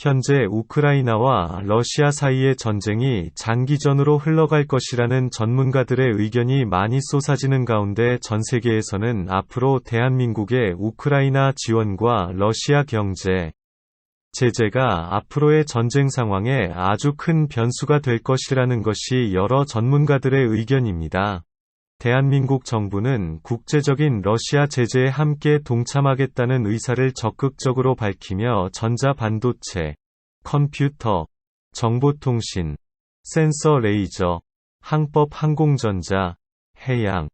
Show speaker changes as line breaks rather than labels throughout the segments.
현재 우크라이나와 러시아 사이의 전쟁이 장기전으로 흘러갈 것이라는 전문가들의 의견이 많이 쏟아지는 가운데 전 세계에서는 앞으로 대한민국의 우크라이나 지원과 러시아 경제 제재가 앞으로의 전쟁 상황에 아주 큰 변수가 될 것이라는 것이 여러 전문가들의 의견입니다. 대한민국 정부는 국제적인 러시아 제재에 함께 동참하겠다는 의사를 적극적으로 밝히며 전자반도체, 컴퓨터, 정보통신, 센서 레이저, 항법 항공전자, 해양,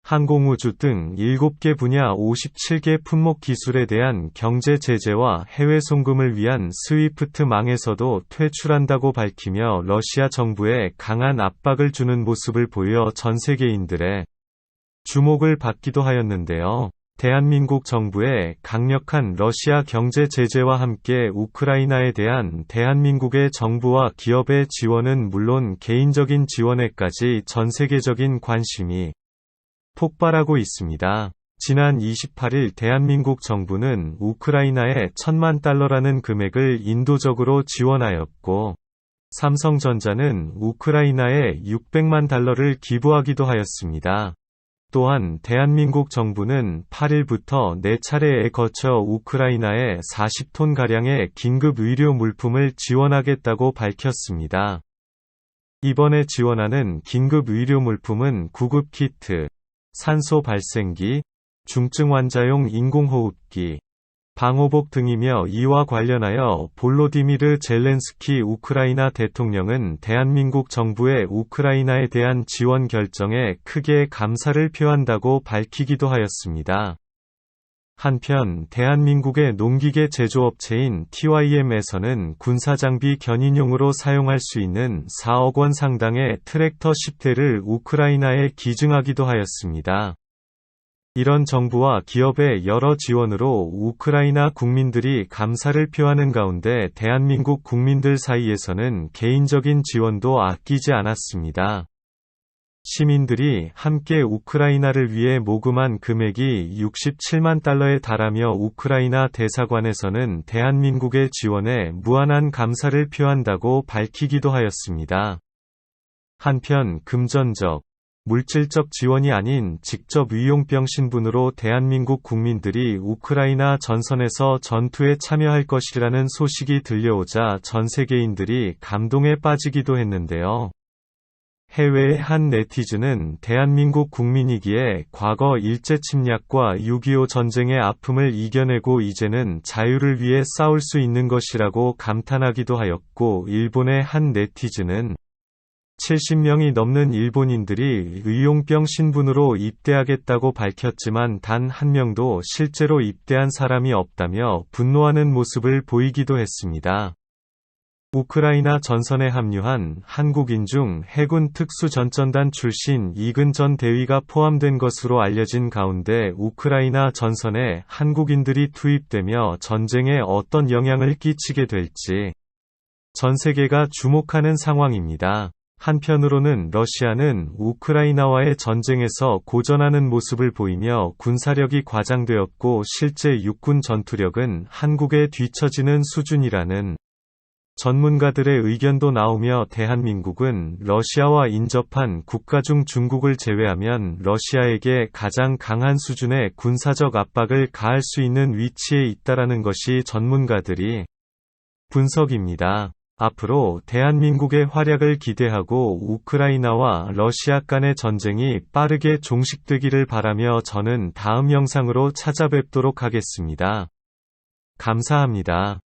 항공우주 등 7개 분야 57개 품목 기술에 대한 경제 제재와 해외 송금을 위한 스위프트망에서도 퇴출한다고 밝히며 러시아 정부에 강한 압박을 주는 모습을 보여 전 세계인들의 주목을 받기도 하였는데요. 대한민국 정부의 강력한 러시아 경제 제재와 함께 우크라이나에 대한 대한민국의 정부와 기업의 지원은 물론 개인적인 지원에까지 전 세계적인 관심이 폭발하고 있습니다. 지난 28일 대한민국 정부는 우크라이나에 1,000만 달러라는 금액을 인도적으로 지원하였고, 삼성전자는 우크라이나에 600만 달러를 기부하기도 하였습니다. 또한 대한민국 정부는 8일부터 4차례에 거쳐 우크라이나에 40톤가량의 긴급 의료 물품을 지원하겠다고 밝혔습니다. 이번에 지원하는 긴급 의료 물품은 구급 키트, 산소 발생기, 중증 환자용 인공호흡기, 방호복 등이며 이와 관련하여 볼로디미르 젤렌스키 우크라이나 대통령은 대한민국 정부의 우크라이나에 대한 지원 결정에 크게 감사를 표한다고 밝히기도 하였습니다. 한편 대한민국의 농기계 제조업체인 TYM에서는 군사장비 견인용으로 사용할 수 있는 4억 원 상당의 트랙터 10대를 우크라이나에 기증하기도 하였습니다. 이런 정부와 기업의 여러 지원으로 우크라이나 국민들이 감사를 표하는 가운데 대한민국 국민들 사이에서는 개인적인 지원도 아끼지 않았습니다. 시민들이 함께 우크라이나를 위해 모금한 금액이 67만 달러에 달하며 우크라이나 대사관에서는 대한민국의 지원에 무한한 감사를 표한다고 밝히기도 하였습니다. 한편 금전적, 물질적 지원이 아닌 직접 의용병 신분으로 대한민국 국민들이 우크라이나 전선에서 전투에 참여할 것이라는 소식이 들려오자 전 세계인들이 감동에 빠지기도 했는데요. 해외의 한 네티즌은 대한민국 국민이기에 과거 일제 침략과 6.25 전쟁의 아픔을 이겨내고 이제는 자유를 위해 싸울 수 있는 것이라고 감탄하기도 하였고, 일본의 한 네티즌은 70명이 넘는 일본인들이 의용병 신분으로 입대하겠다고 밝혔지만 단 한 명도 실제로 입대한 사람이 없다며 분노하는 모습을 보이기도 했습니다. 우크라이나 전선에 합류한 한국인 중 해군 특수전전단 출신 이근 전 대위가 포함된 것으로 알려진 가운데 우크라이나 전선에 한국인들이 투입되며 전쟁에 어떤 영향을 끼치게 될지 전 세계가 주목하는 상황입니다. 한편으로는 러시아는 우크라이나와의 전쟁에서 고전하는 모습을 보이며 군사력이 과장되었고 실제 육군 전투력은 한국에 뒤처지는 수준이라는 전문가들의 의견도 나오며 대한민국은 러시아와 인접한 국가 중 중국을 제외하면 러시아에게 가장 강한 수준의 군사적 압박을 가할 수 있는 위치에 있다라는 것이 전문가들이 분석입니다. 앞으로 대한민국의 활약을 기대하고 우크라이나와 러시아 간의 전쟁이 빠르게 종식되기를 바라며 저는 다음 영상으로 찾아뵙도록 하겠습니다. 감사합니다.